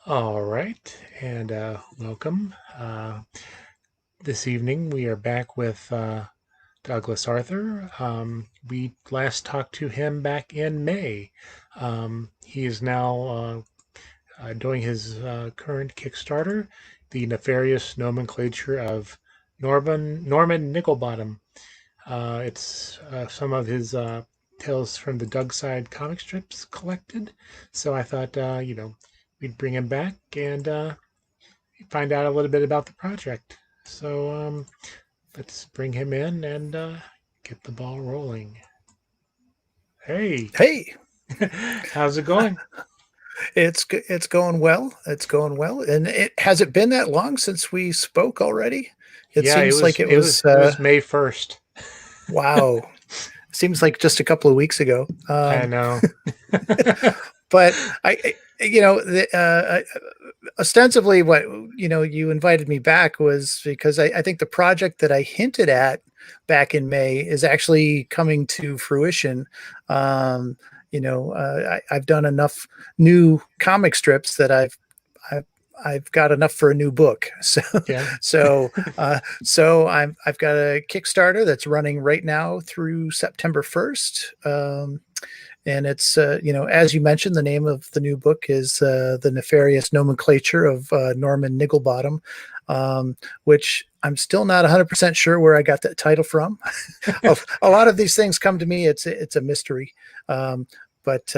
All right, and welcome. This evening we are back with Douglas Arthur. We last talked to him back in May. He is now doing his current Kickstarter, The Nefarious Nomenclature of Norman Nicklebottom. It's some of his Tales from the Dougside comic strips collected. So I thought, we'd bring him back and find out a little bit about the project. So let's bring him in and get the ball rolling. Hey, Hey, how's it going? it's going well. It's going well. And it been that long since we spoke already? It Yeah, it seems was like it it was was it was May 1st. wow. Seems like just a couple of weeks ago. I know. But ostensibly what you invited me back was because I think the project that I hinted at back in May is actually coming to fruition. Um, I've done enough new comic strips that I've I've got enough for a new book. So Yeah. so I've got a Kickstarter that's running right now through September 1st. And it's as you mentioned, the name of the new book is The Nefarious Nomenclature of Norman Nigglebottom, which I'm still not 100% sure where I got that title from. A lot of these things come to me, it's a mystery. But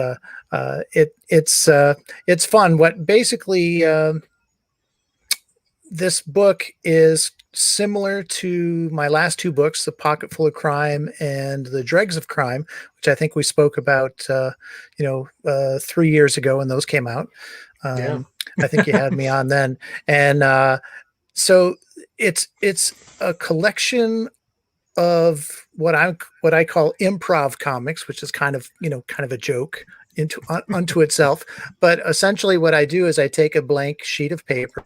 it's fun. What basically this book is similar to my last two books, The Pocket Full of Crime and The Dregs of Crime, which I think we spoke about, 3 years ago when those came out. Yeah. I think you had me on then. And so it's a collection of what I call improv comics, which is kind of a joke unto itself. But essentially, what I do is I take a blank sheet of paper.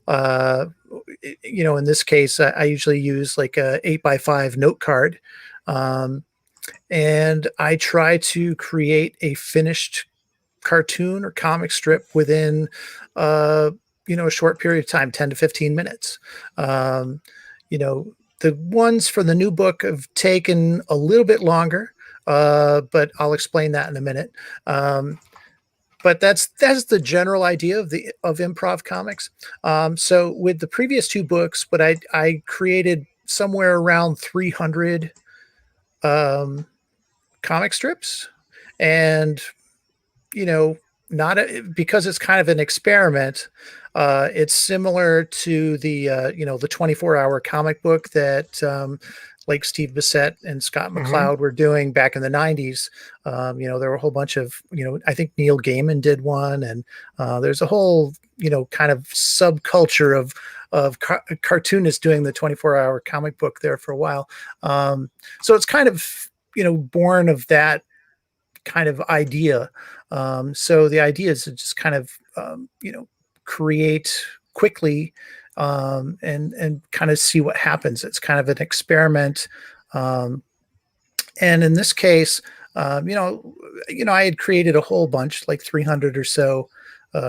Uh, in this case, I usually use like a 8x5 note card, um, and I try to create a finished cartoon or comic strip within a short period of time, 10 to 15 minutes. Um, you know, the ones for the new book have taken a little bit longer, but I'll explain that in a minute. But that's the general idea of improv comics. So with the previous two books, what I created somewhere around 300 um, comic strips, and you know, not because it's kind of an experiment. It's similar to the 24-hour comic book that like Steve Bissette and Scott Hmm. McCloud were doing back in the 90s. There were a whole bunch of, I think Neil Gaiman did one, and there's a whole, kind of subculture of cartoonists doing the 24-hour comic book there for a while. So it's kind of, born of that kind of idea. So the idea is to just kind of, create quickly, and kind of see what happens. It's kind of an experiment. Um, and in this case, I had created a whole bunch, like 300 or so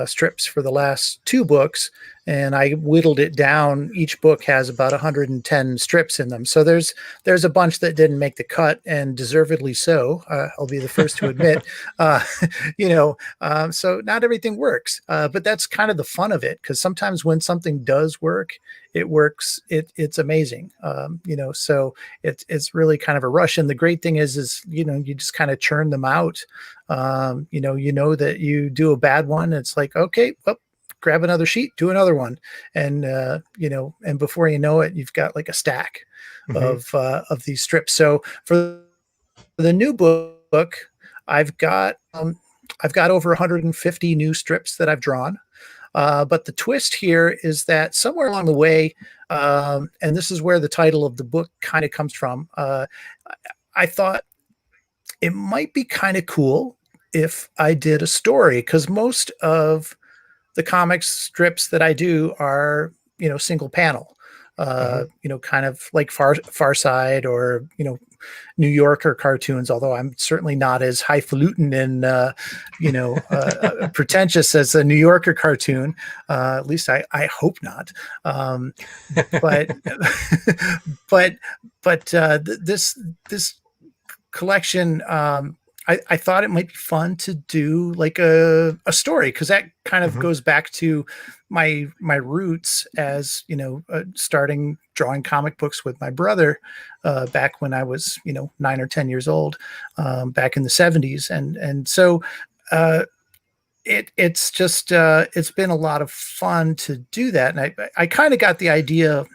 strips for the last two books, and I whittled it down. Each book has about 110 strips in them, so there's a bunch that didn't make the cut, and deservedly so. I'll be the first to admit. uh, so not everything works, but that's kind of the fun of it, because sometimes when something does work, it works. It's amazing. So it's really kind of a rush. And the great thing is you just kind of churn them out. That you do a bad one, it's like, okay, well, grab another sheet, do another one, and and before you know it, you've got like a stack Hmm. of these strips. So for the new book, I've got over 150 new strips that I've drawn. But the twist here is that somewhere along the way, and this is where the title of the book kind of comes from, I thought it might be kind of cool if I did a story, because most of the comics strips that I do are, single panel. Hmm. kind of like Far Side, or New Yorker cartoons, although I'm certainly not as highfalutin and pretentious as a New Yorker cartoon. At least I hope not. But but this collection, I thought it might be fun to do like a story, because that kind of Hmm. goes back to my roots as starting drawing comic books with my brother back when I was 9 or 10 years old, back in the 70s, and so uh, it's been a lot of fun to do that, and I kind of got the idea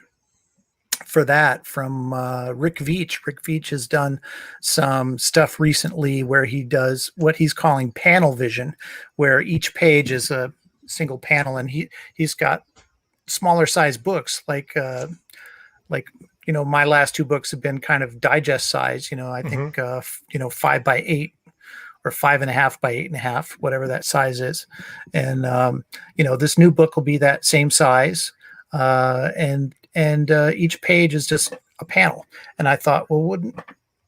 for that from Rick Veitch. Rick Veitch has done some stuff recently where he does what he's calling panel vision, where each page is a single panel, and he's got smaller size books, like my last two books have been kind of digest size. I think Hmm. 5 by 8 or 5.5 by 8.5, whatever that size is, and this new book will be that same size, and each page is just a panel. And I thought, well, wouldn't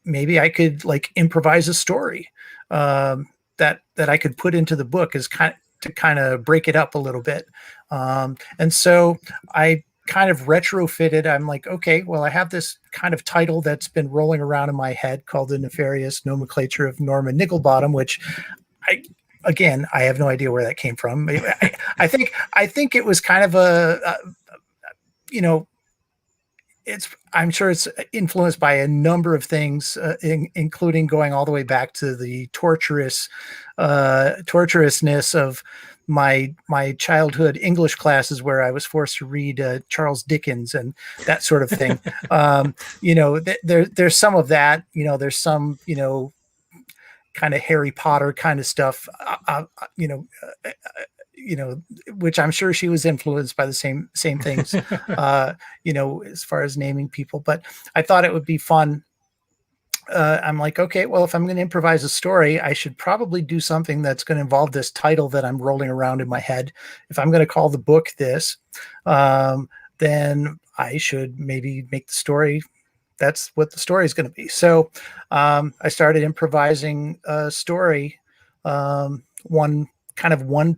maybe I could like improvise a story that I could put into the book as kind of break it up a little bit, and so I kind of retrofitted. I'm like, okay, well, I have this kind of title that's been rolling around in my head called The Nefarious Nomenclature of Norman Nigglebottom, which I again, I have no idea where that came from. I think it was kind of a you know I'm sure it's influenced by a number of things, including going all the way back to the torturousness of my childhood English classes, where I was forced to read Charles Dickens and that sort of thing. There's some of that. There's some kind of Harry Potter kind of stuff. Which I'm sure she was influenced by the same things, as far as naming people. But I thought it would be fun. I'm like, okay, well, if I'm going to improvise a story, I should probably do something that's going to involve this title that I'm rolling around in my head. If I'm going to call the book this, then I should maybe make the story. That's what the story is going to be. So I started improvising a story, one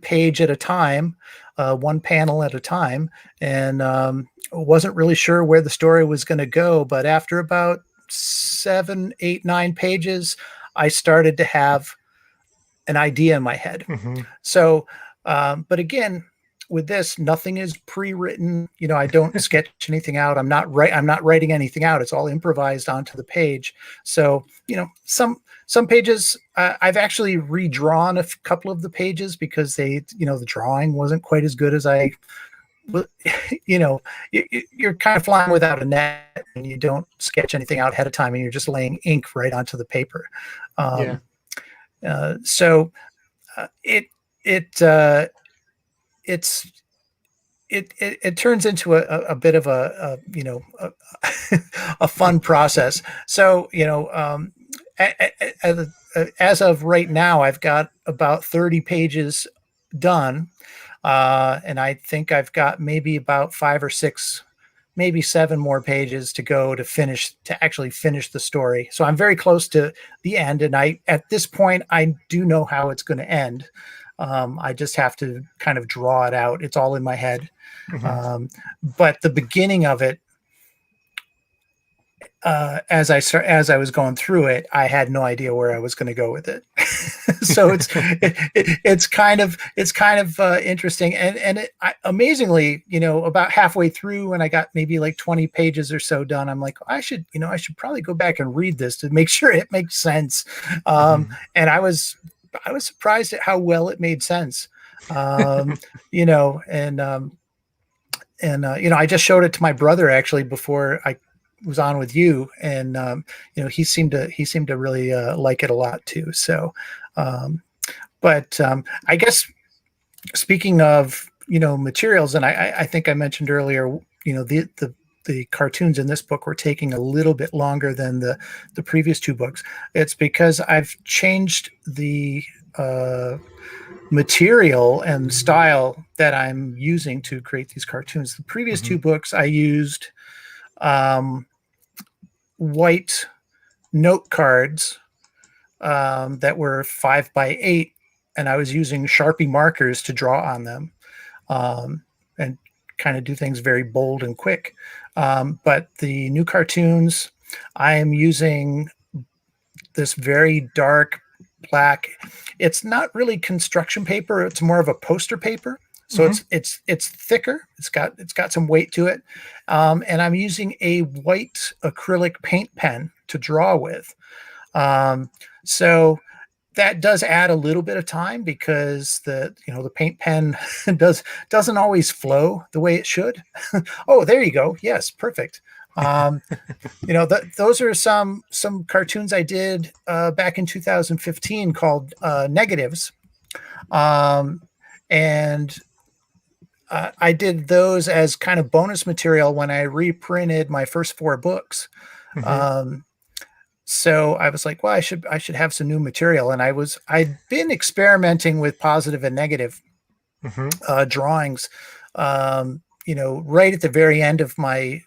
page at a time, one panel at a time, and wasn't really sure where the story was going to go. But after about 7, 8, 9 pages, I started to have an idea in my head. Hmm. So, but again, with this, nothing is pre-written. I don't sketch anything out. I'm not writing anything out. It's all improvised onto the page. So, some pages I've actually redrawn a couple of the pages because the drawing wasn't quite as good as I. You know, you're kind of flying without a net, and you don't sketch anything out ahead of time, and you're just laying ink right onto the paper. Yeah. Um, so it it it's it turns into a bit of a, a fun process. So as of right now, I've got about 30 pages done, and I think I've got maybe about 5 or 6, maybe 7 more pages to go to actually finish the story. So I'm very close to the end, and at this point I do know how it's going to end. I just have to kind of draw it out. It's all in my head. Hmm. Um, but the beginning of it, as I was going through it, I had no idea where I was going to go with it. So it's kind of interesting, and amazingly, about halfway through, when I got maybe like 20 pages or so done, I'm like, I should probably go back and read this to make sure it makes sense. Hmm. And I was surprised at how well it made sense. Um, you know, and I just showed it to my brother actually before I was on with you, and he seemed to really like it a lot too. So, but I guess, speaking of materials, and I think I mentioned earlier, the cartoons in this book were taking a little bit longer than the previous two books. It's because I've changed the material and style that I'm using to create these cartoons. The previous Hmm. two books I used um, white note cards that were 5x8, and I was using Sharpie markers to draw on them, and kind of do things very bold and quick. But the new cartoons, I am using this very dark black. It's not really construction paper; it's more of a poster paper. So Hmm. it's thicker. It's got some weight to it, and I'm using a white acrylic paint pen to draw with. So that does add a little bit of time because the paint pen doesn't always flow the way it should. Oh, there you go. Yes, perfect. Um, those are some cartoons I did back in 2015 called Negatives, um, and I did those as kind of bonus material when I reprinted my first four books. Hmm. Um, so I was like, well, I should have some new material, and I'd been experimenting with positive and negative Hmm. drawings. Right at the very end of my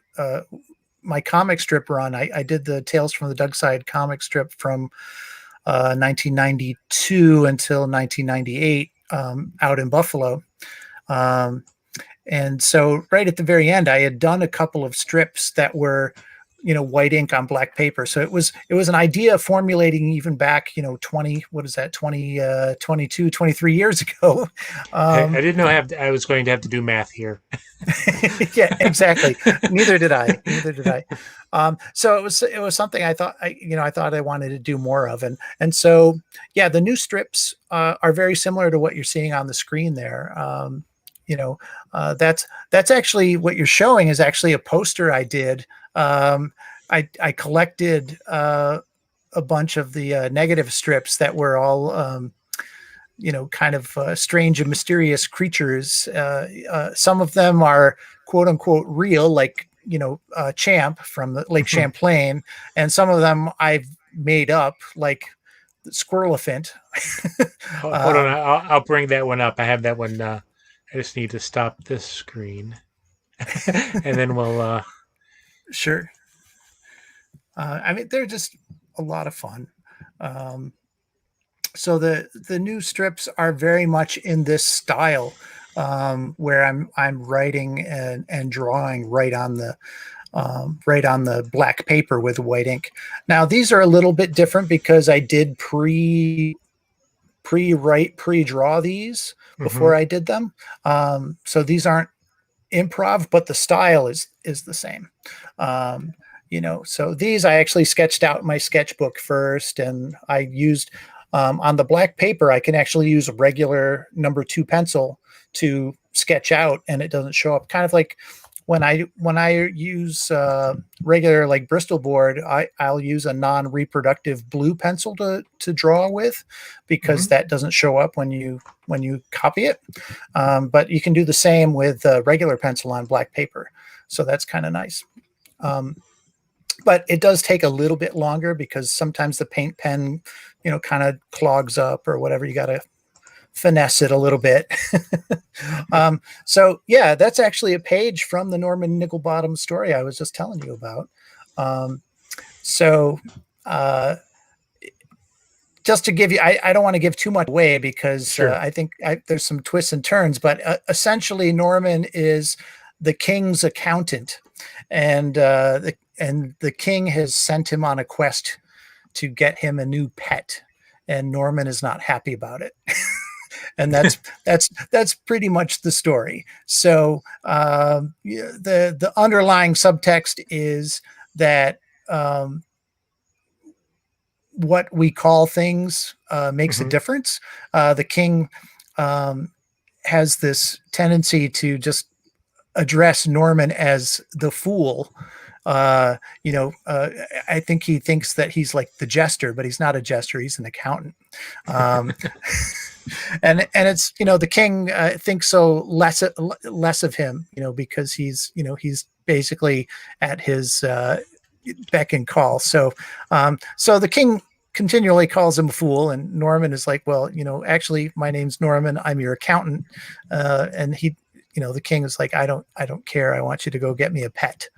comic strip run, I did the Tales from the Dougside comic strip from 1992 until 1998 out in Buffalo. Um, and so right at the very end, I had done a couple of strips that were, white ink on black paper. So it was an idea formulating even back, 20, what is that, 20, 22, 23 years ago. I Um, didn't know I was going to have to do math here. yeah, exactly. Neither did I. Neither did I. So it was something I thought I wanted to do more of, and so yeah, the new strips are very similar to what you're seeing on the screen there. You know, that's actually what you're showing is actually a poster I did. I collected a bunch of the negative strips that were all kind of strange and mysterious creatures. Some of them are quote unquote real, like Champ from the Lake Champlain, and some of them I've made up, like Squirrelephant. Hold on, um, I'll bring that one up. I have that one. I just need to stop this screen, and then we'll. sure. I mean, they're just a lot of fun. Um, so the new strips are very much in this style, where I'm writing and drawing right on the black paper with white ink. Now these are a little bit different because I did pre-write, pre-draw these Mhm. before I did them. So these aren't improv, but the style is the same. Um, so these I actually sketched out in my sketchbook first, and I used on the black paper. I can actually use a regular number 2 pencil to sketch out, and it doesn't show up. Kind of like when I use regular like Bristol board, I'll use a non-reproductive blue pencil to draw with, because Mhm. that doesn't show up when you copy it. But you can do the same with regular pencil on black paper, so that's kind of nice. Um, but it does take a little bit longer because sometimes the paint pen, kind of clogs up or whatever. You got to finesse it a little bit. So yeah, that's actually a page from the Norman Nigglebottom story I was just telling you about. Um, so uh, just to give you, I don't want to give too much away because Sure. I think there's some twists and turns, but essentially Norman is the king's accountant, and the king has sent him on a quest to get him a new pet, and Norman is not happy about it. And that's pretty much the story. So yeah, the underlying subtext is that what we call things makes a Mhm. difference. The king um, has this tendency to just address Norman as the fool. Uh, I think he thinks that he's like the jester, but he's not a jester. He's an accountant. Um, and it's the king thinks so less of him, because he's basically at his beck and call. So the king continually calls him a fool, and Norman is like, well, actually my name's Norman, I'm your accountant. And the king is like, I don't care, I want you to go get me a pet.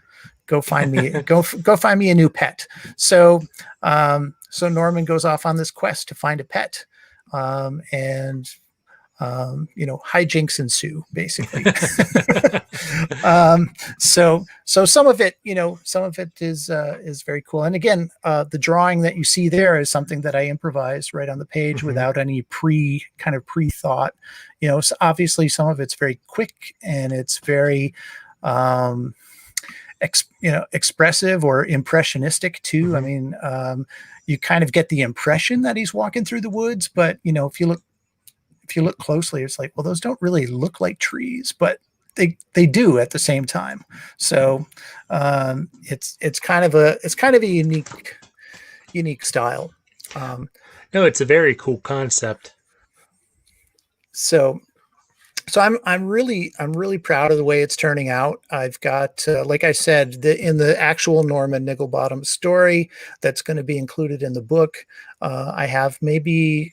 go find me go find me a new pet. So Norman goes off on this quest to find a pet, and hijinks ensue, basically. So some of it, is very cool. And again, the drawing that you see there is something that I improvised right on the page Mhm. without any pre-thought. So obviously some of it's very quick and it's very expressive or impressionistic too. I Mhm. mean, you kind of get the impression that he's walking through the woods, but if you look closely, it's like, well, those don't really look like trees, but they do at the same time. So it's kind of a unique style. No, it's a very cool concept. So I'm really proud of the way it's turning out. I've got, like I said, in the actual Norman Nigglebottom story that's going to be included in the book, I have maybe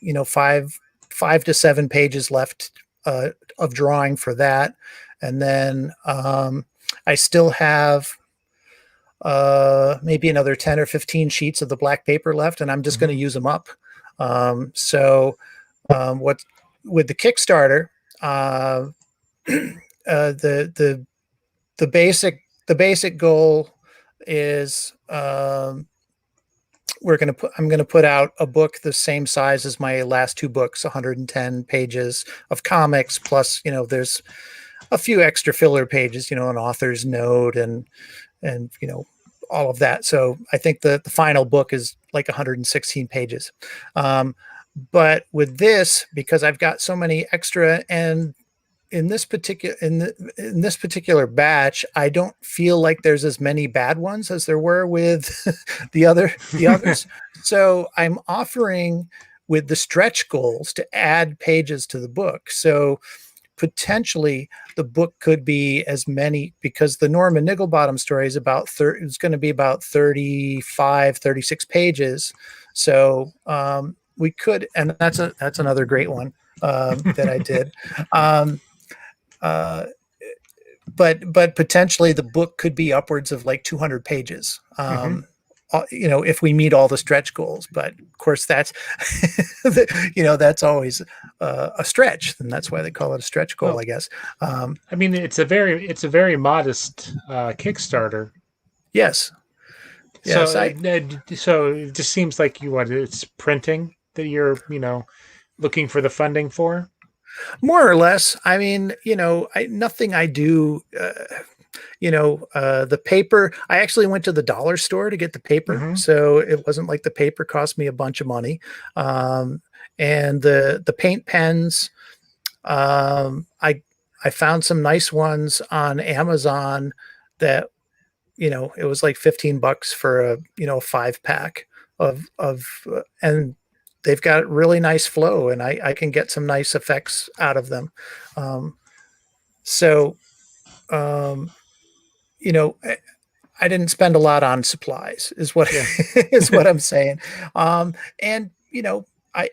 5 to 7 pages left of drawing for that, and then I still have maybe another 10 or 15 sheets of the black paper left, and I'm just going to Mhm. use them up. What with the Kickstarter. Uh, the basic goal is I'm going to put out a book the same size as my last 2 books, 110 pages of comics, plus there's a few extra filler pages, an author's note and all of that. So I think the final book is like 116 pages. But with this, because I've got so many extra, and in this particular batch, I don't feel like there's as many bad ones as there were with the others. So I'm offering with the stretch goals to add pages to the book. So potentially the book could be as many, because the Norman Nigglebottom story is it's going to be about 35, 36 pages. So we could, and that's another great one that I did. Um, uh, but potentially the book could be upwards of like 200 pages. Mhm. If we meet all the stretch goals, but of course that's that's always a stretch, and that's why they call it a stretch goal, Well, I guess. Um, I mean, it's a very modest Kickstarter. yes, So yes, I so it just seems like it's printing that you're looking for the funding for. more or less. I mean, nothing I do. The paper, I actually went to the dollar store to get the paper, Hmm. so it wasn't like the paper cost me a bunch of money. And the paint pens, I found some nice ones on Amazon that it was like $15 for a 5 pack and they've got really nice flow, and I can get some nice effects out of them. um, so um, you know I didn't spend a lot on supplies, is what Yeah. is what I'm saying. And I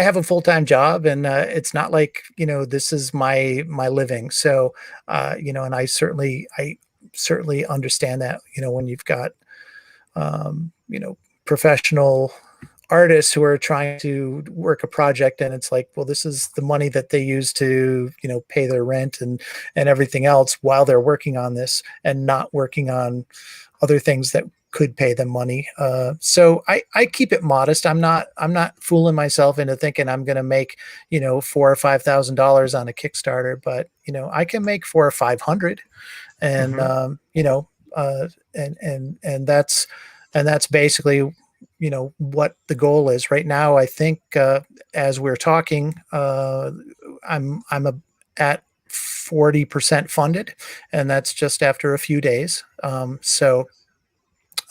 have a full time job, and it's not like this is my living. So and I certainly understand that when you've got professional artists who are trying to work a project, and it's like, well, this is the money that they use to pay their rent and everything else while they're working on this and not working on other things that could pay them money. So I keep it modest. I'm not fooling myself into thinking I'm going to make $4,000 or $5,000 on a Kickstarter, but I can make 400 or 500, and Hmm. and that's basically what the goal is right now. I think as we're talking, at 40% funded, and that's just after a few days. So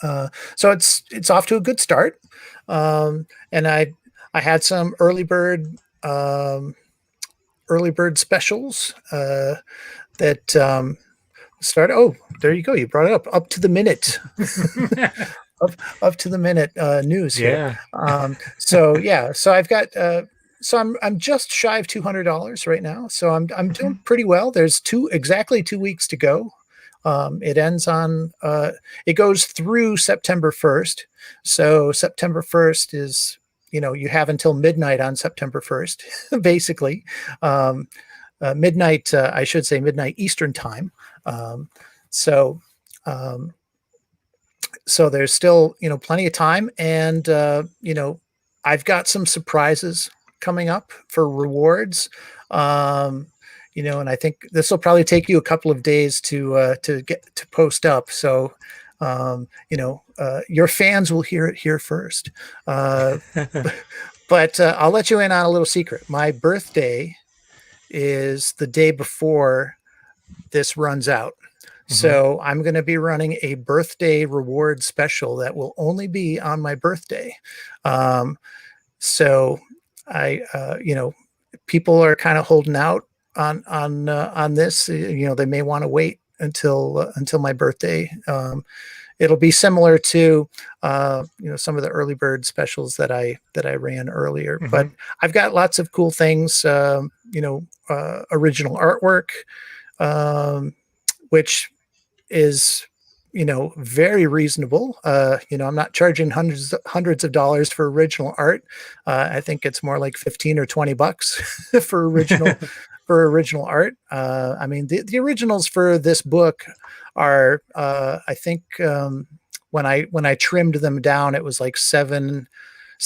it's off to a good start. And I had some early bird specials that started. Oh, there you go. You brought it up to the minute. Up to the minute news here. Yeah. So yeah, so I've got so I'm just shy of $200 right now. So I'm doing Mhm. pretty well. There's exactly 2 weeks to go It ends on it goes through September 1st. So September 1st is, you have until midnight on September 1st, basically. Midnight, I should say midnight Eastern time. Um, so um, so there's still, plenty of time, and I've got some surprises coming up for rewards. um and I think this will probably take you a couple of days to get to post up. So your fans will hear it here first. uh but I'll let you in on a little secret. My birthday is the day before this runs out. Hmm. So I'm going to be running a birthday reward special that will only be on my birthday. Um, so people are kind of holding out on this. They may want to wait until my birthday. It'll be similar to some of the early bird specials that I ran earlier. But Hmm. I've got lots of cool things. Original artwork, which is very reasonable. I'm not charging hundreds of dollars for original art. I think it's more like 15 or 20 bucks for original art. I mean, the originals for this book are I think when I trimmed them down, it was like seven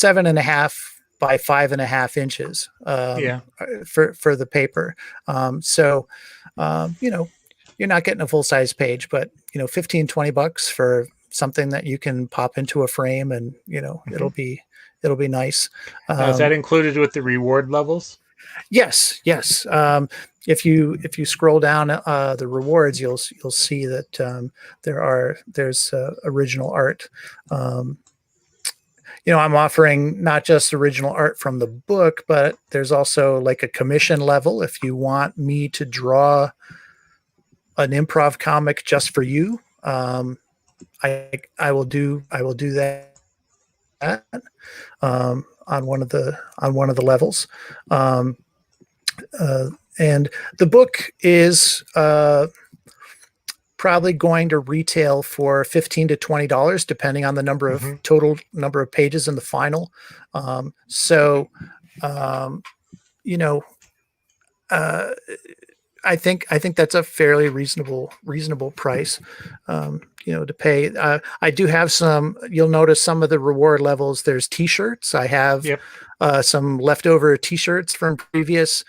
and a half by 5.5 inches Yeah. for the paper. So you're not getting a full size page, but 15, 20 bucks for something that you can pop into a frame, and Hmm. it'll be nice. Now, is that um, included with the reward levels? yes. If you scroll down the rewards, you'll see that there's original art. um, I'm offering not just original art from the book, but there's also like a commission level. If you want me to draw an improv comic just for you, I will do that on one of the levels. Um, and the book is probably going to retail for $15 to $20, depending on the Hmm. total number of pages in the final. So, um, you know, uh, I think that's a fairly reasonable price, to pay. I do have some. You'll notice some of the reward levels. There's T-shirts. I have Yep. some leftover T-shirts from previous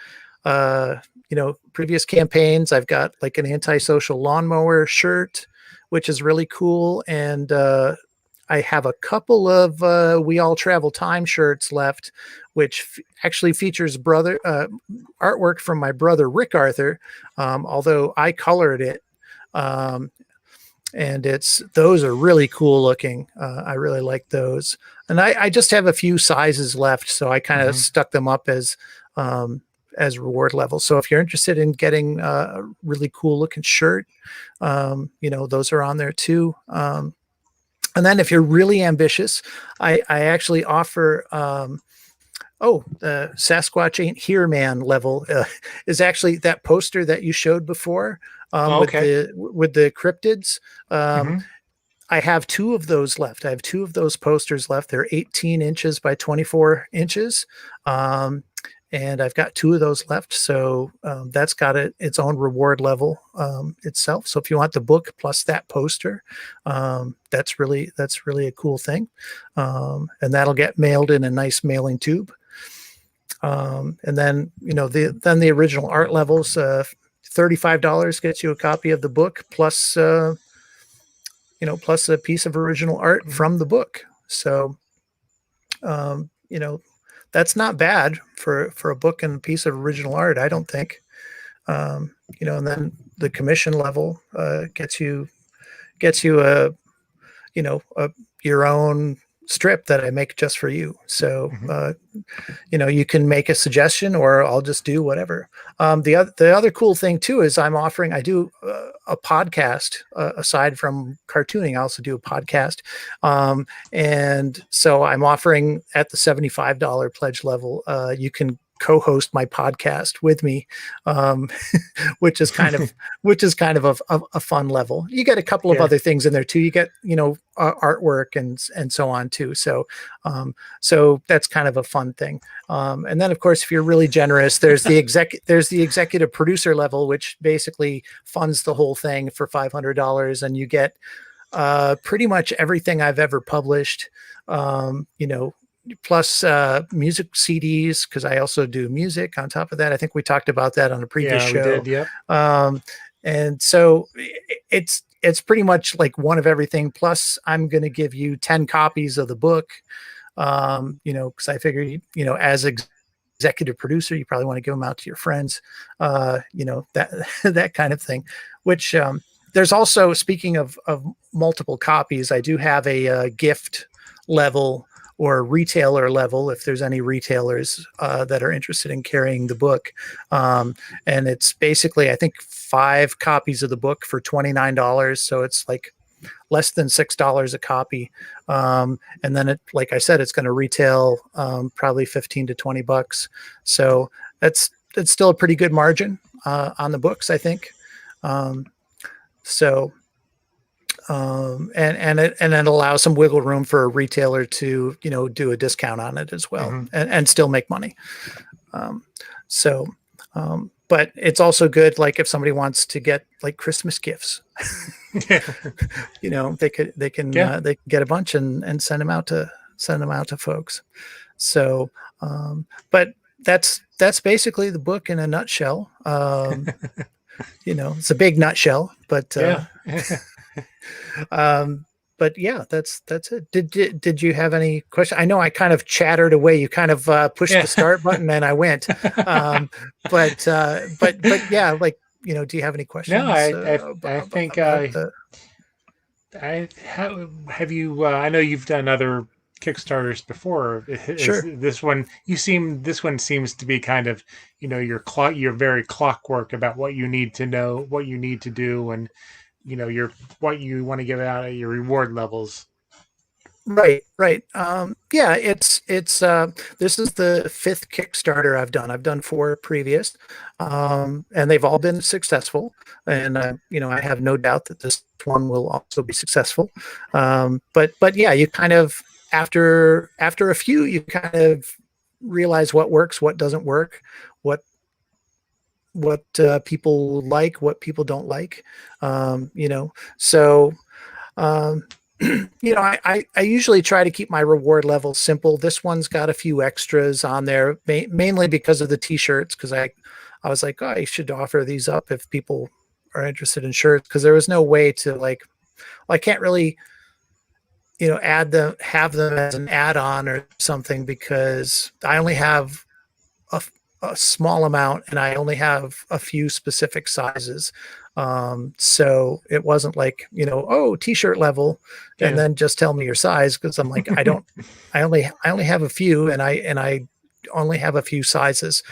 campaigns. I've got like an antisocial lawnmower shirt, which is really cool, and I have a couple of "We All Travel Time" shirts left, which actually features brother artwork from my brother Rick Arthur, although I colored it. Um, and those are really cool looking. I really like those, and I just have a few sizes left, so I kind of Hmm. stuck them up as reward levels. So if you're interested in getting a really cool looking shirt, those are on there too. And then if you're really ambitious, I actually offer the Sasquatch Ain't Here Man level is actually that poster that you showed before, Oh, with okay. the cryptids. Um, Hmm. I have two of those left. I have two of those posters left. They're 18 inches by 24 inches. Um, and I've got two of those left. So that's got its own reward level itself. So if you want the book plus that poster, that's really a cool thing. And that'll get mailed in a nice mailing tube. And then the original art levels, $35 gets you a copy of the book plus a piece of original art Hmm. from the book. So, um, you know, that's not bad for a book and a piece of original art, I don't think. And then the commission level gets you your own strip that I make just for you. So, Hmm. you can make a suggestion, or I'll just do whatever. The other cool thing too is I do a podcast aside from cartooning. I also do a podcast, and so I'm offering at the $75 pledge level. You can co-host my podcast with me, um, which is kind of a fun level. You get a couple of Yeah. other things in there too. You get artwork and so on too. So that's kind of a fun thing. And then of course, if you're really generous, there's the executive producer level, which basically funds the whole thing for $500, and you get pretty much everything I've ever published. Plus music CDs, because I also do music on top of that. I think we talked about that on a previous Yeah, we show. did. Yep. And so it's pretty much like one of everything. Plus, I'm going to give you 10 copies of the book. Because I figure, as executive producer, you probably want to give them out to your friends. That that kind of thing. Which there's also, speaking of multiple copies, I do have a gift level or retailer level, if there's any retailers that are interested in carrying the book. And it's basically, I think, 5 copies of the book for $29. So it's like less than $6 a copy. And then it, like I said, it's going to retail probably 15 to 20 bucks. So it's still a pretty good margin on the books, I think. And it allows some wiggle room for a retailer to, do a discount on it as well, and still make money. But it's also good, like if somebody wants to get like Christmas gifts, they can get a bunch and send them out to folks. So, but that's basically the book in a nutshell. It's a big nutshell, but but yeah, that's it. Did you have any question? I know I kind of chattered away. You kind of pushed the start button and I went. But yeah, like, do you have any questions? No, I think have you. I know you've done other Kickstarters before. Sure. This one seems to be kind of, you're very clockwork about what you need to know, what you need to do, and what you want to give out at your reward levels. Right. Yeah, it's this is the 5th Kickstarter I've done. I've done 4 previous, and they've all been successful. And I have no doubt that this one will also be successful. But yeah, you kind of, after a few, you kind of realize what works, what doesn't work, what people like, what people don't like. So. I usually try to keep my reward level simple. This one's got a few extras on there, mainly because of the t-shirts, because I was like, oh, I should offer these up if people are interested in shirts, because there was no way to I can't really have them as an add-on or something, because I only have a small amount and I only have a few specific sizes. So it wasn't like, t-shirt level and then just tell me your size. Cause I'm like, I only have a few, and I only have a few sizes,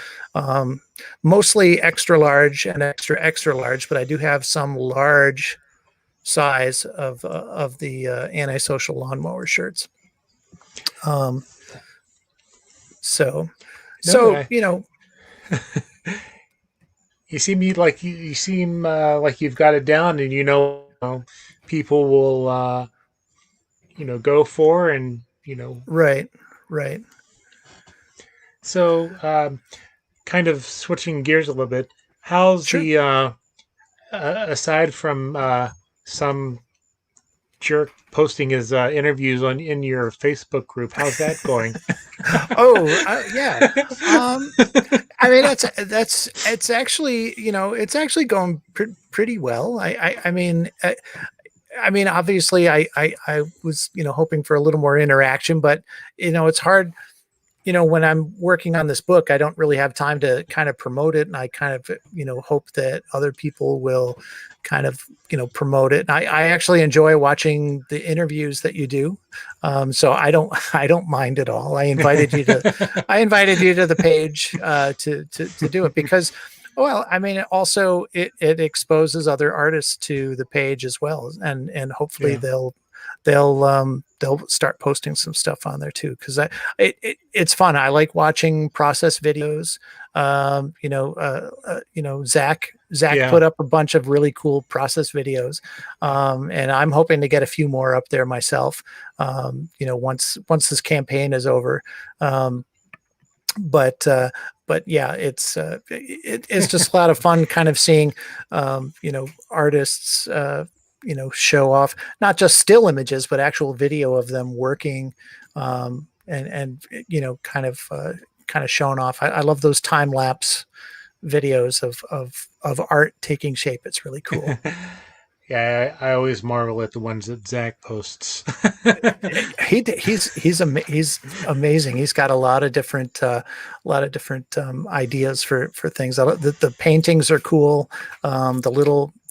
mostly extra large and extra large, but I do have some large size of the antisocial lawnmower shirts. You seem like you've got it down, and people will go for, and right. So kind of switching gears a little bit, how's Sure. the aside from some jerk posting his interviews in your Facebook group, how's that going? Yeah. I mean, it's actually, it's actually going pretty well. I mean, obviously I was, hoping for a little more interaction, but it's hard, when I'm working on this book, I don't really have time to kind of promote it. And I kind of, hope that other people will kind of, promote it. And I actually enjoy watching the interviews that you do. So I don't mind at all. I invited you to the page to do it, because, well, I mean, also it exposes other artists to the page as well. And hopefully they'll they'll start posting some stuff on there too, because it's fun. I like watching process videos. Zach Yeah. put up a bunch of really cool process videos, and I'm hoping to get a few more up there myself. Once this campaign is over. But yeah, it's just a lot of fun kind of seeing artists show off not just still images but actual video of them working, and kind of showing off. I love those time lapse videos of art taking shape. It's really cool. Yeah, I always marvel at the ones that Zach posts. He's amazing. He's got a lot of different ideas for things. The paintings are cool. The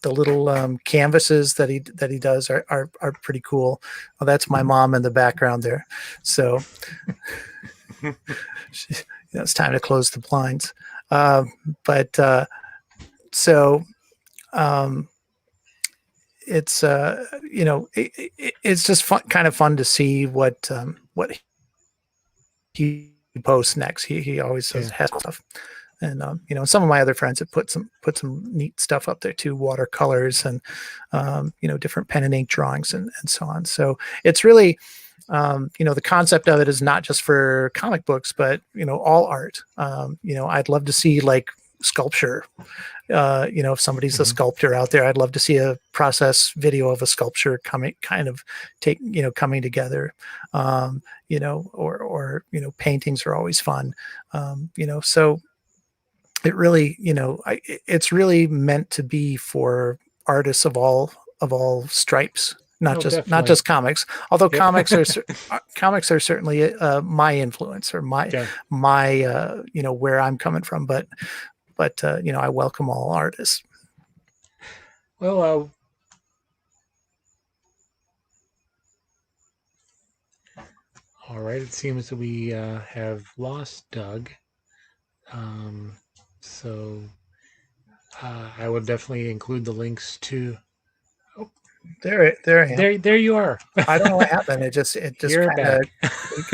little canvases that he does are pretty cool. Well, that's my mom in the background there. So it's time to close the blinds. It's it's just fun, kind of fun to see what he posts next. He always has stuff, and some of my other friends have put some neat stuff up there too, watercolors and different pen and ink drawings and so on. So it's really the concept of it is not just for comic books, but all art. I'd love to see like sculpture. If somebody's a sculptor out there, I'd love to see a process video of a sculpture coming together. Or paintings are always fun. So it really, it's really meant to be for artists of all stripes, not just comics. Although comics are certainly my influence or my where I'm coming from, but I welcome all artists. Well, all right. It seems that we have lost Doug. So I will definitely include the links to. Oh, there I am. There you are. I don't know what happened. It just You're kinda,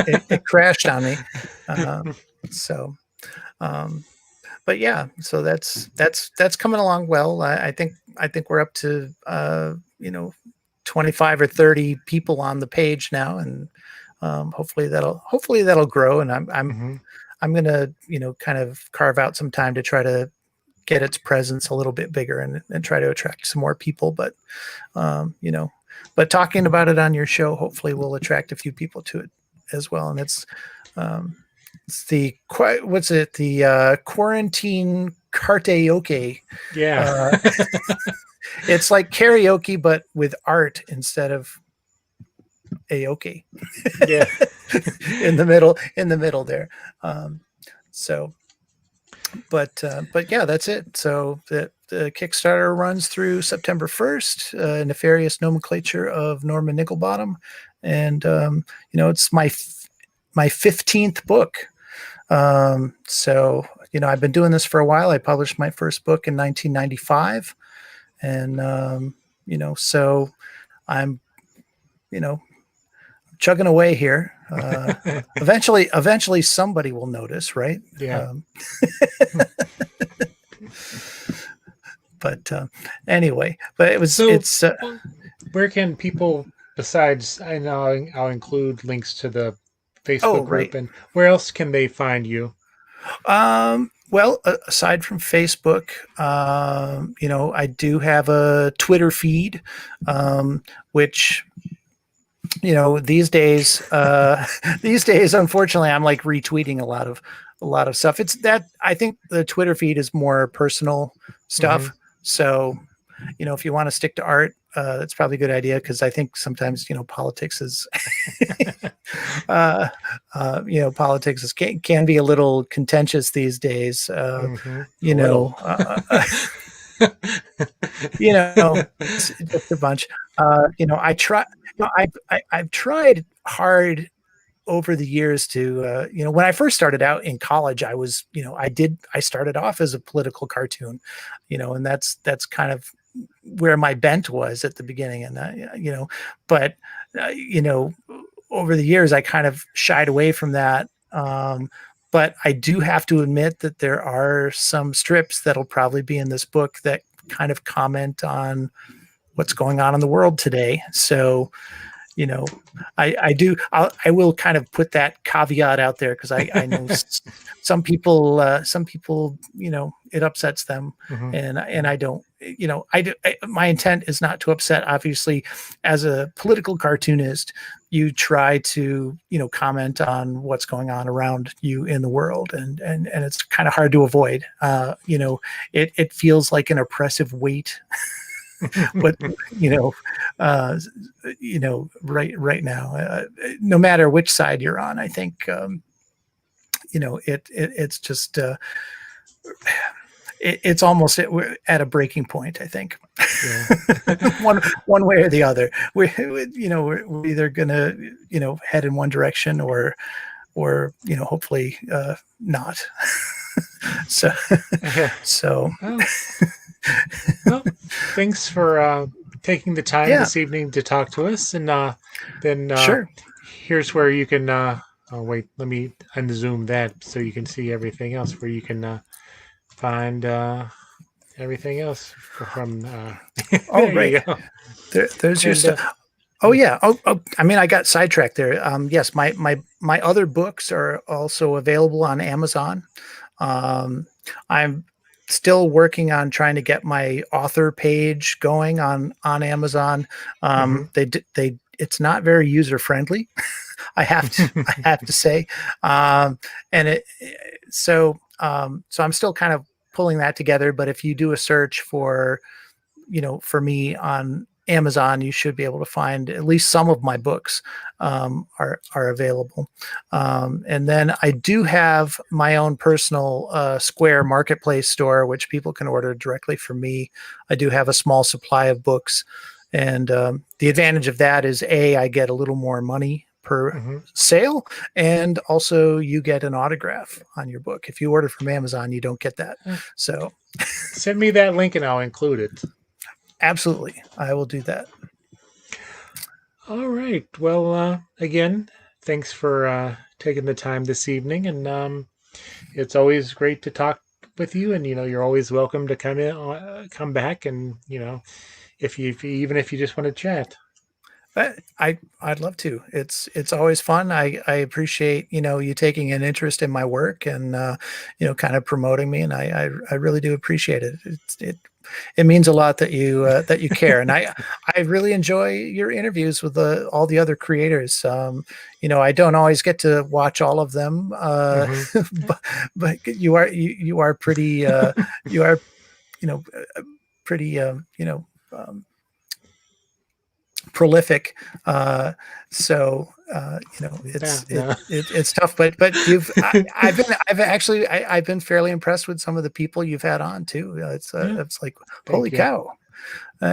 it crashed on me. But yeah, so that's coming along well. I think we're up to 25 or 30 people on the page now, and hopefully that'll grow. And I'm gonna kind of carve out some time to try to get its presence a little bit bigger and try to attract some more people. But but talking about it on your show hopefully will attract a few people to it as well. And it's the quarantine karaoke. Yeah. It's like karaoke but with art instead of aoke. Yeah. in the middle there. But yeah, that's it. So the Kickstarter runs through September 1st. Nefarious Nomenclature of Norman Nigglebottom, and it's my 15th book. So I've been doing this for a while. I published my first book in 1995, and so I'm chugging away here. Eventually somebody will notice, right? Yeah. But anyway, but where can people, besides, I know I'll include links to the Facebook group, and where else can they find you? Well, aside from Facebook, I do have a Twitter feed, which these days, unfortunately, I'm like retweeting a lot of stuff. It's that I think the Twitter feed is more personal stuff. Mm-hmm. So, if you want to stick to art, that's probably a good idea, because I think sometimes politics is politics can be a little contentious these days. It's just a bunch. I've tried hard over the years to, when I first started out in college, I was, I started off as a political cartoon, and that's kind of where my bent was at the beginning. And, but you know, over the years, I kind of shied away from that. But I do have to admit that there are some strips that'll probably be in this book that kind of comment on what's going on in the world today. So, you know, I will kind of put that caveat out there because I know some people, you know, it upsets them, Hmm. and I don't, you know, my intent is not to upset. Obviously, as a political cartoonist, you try to, you know, comment on what's going on around you in the world, and it's kind of hard to avoid. You know, it feels like an oppressive weight what you know uh right now, no matter which side you're on. I think you know it's just it's almost we're at a breaking point, I think. Yeah. One way or the other, you know we're either gonna, you know, head in one direction, or you know, hopefully not. So Yeah. so Well, well, thanks for taking the time yeah, this evening to talk to us. And then sure. here's where you can. Oh, wait, let me unzoom that so you can see everything else where you can find everything else from. Oh, There great. you go. There's your And stuff. Oh yeah. I mean, I got sidetracked there. Yes, my other books are also available on Amazon. Um, I'm still working on trying to get my author page going on Amazon. mhm. They it's not very user friendly. I have to say, and so I'm still kind of pulling that together. But if you do a search for, you know, for me on Amazon, you should be able to find at least some of my books are available. And then I do have my own personal Square Marketplace store, which people can order directly from me. I do have a small supply of books, and the advantage of that is I get a little more money per Mhm. sale, and also you get an autograph on your book. If you order from Amazon, you don't get that. So Send me that link and I'll include it. absolutely, I will do that. All right. Well, again, thanks for taking the time this evening, and it's always great to talk with you. And you're always welcome to come back, and if you even if you just want to chat. I'd love to. It's always fun. I appreciate, you know, you taking an interest in my work, and you know, kind of promoting me, and I really do appreciate it. It means a lot that you care, and I really enjoy your interviews with all the other creators. You know, I don't always get to watch all of them, Hmm. but you are pretty you are, you know, pretty you know. Prolific. Uh, you know, Yeah, no. it's tough, but I've been fairly impressed with some of the people you've had on too. Yeah, It's like, holy thank you. cow.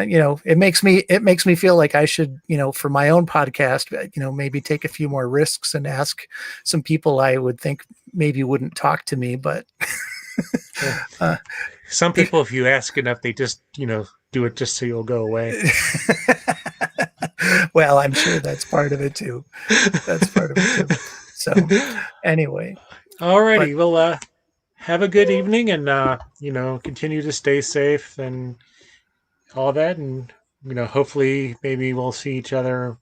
You know, it makes me feel like I should, you know, for my own podcast, you know, maybe take a few more risks and ask some people I would think maybe wouldn't talk to me, but Yeah. uh, Some people, if you ask enough, they just do it just so you'll go away. well, I'm sure that's part of it too. That's part of it too. So anyway, but Alrighty, well, have a good evening, and continue to stay safe and all that, and hopefully, maybe we'll see each other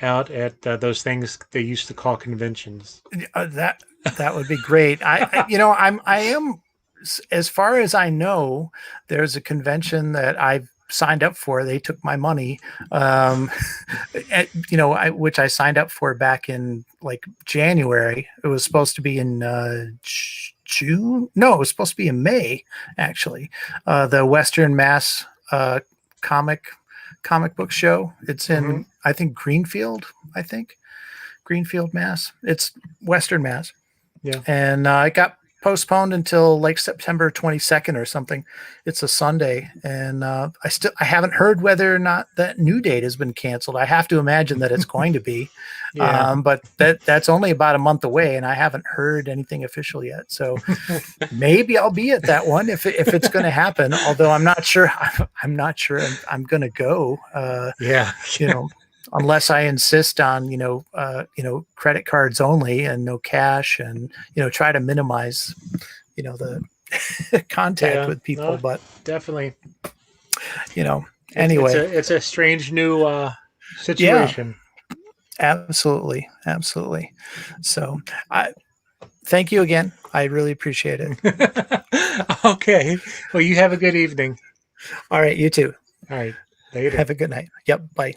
out at those things they used to call conventions. that would be great. You know, I am, as far as I know, there's a convention that I've signed up for. They took my money, um, you know, which I signed up for back in like January. It was supposed to be in June. No, it was supposed to be in May, actually. The Western Mass comic comic book show. It's Hmm. in, I think, Greenfield. I think Greenfield, Mass. It's Western Mass, Yeah. and it got postponed until like September 22nd or something. It's a Sunday, and I haven't heard whether or not that new date has been canceled. I have to imagine that it's going to be, Yeah. but that's only about a month away, and I haven't heard anything official yet. So maybe I'll be at that one if it's going to happen. Although I'm not sure. I'm not sure I'm going to go. Yeah. You know, unless I insist on, credit cards only and no cash, and, try to minimize, the contact Yeah, with people. no, But, definitely. anyway, It's a strange new yeah, situation. absolutely. Absolutely. So thank you again. I really appreciate it. Okay. Well, you have a good evening. All right. You too. All right. Later. Have a good night. Yep. Bye.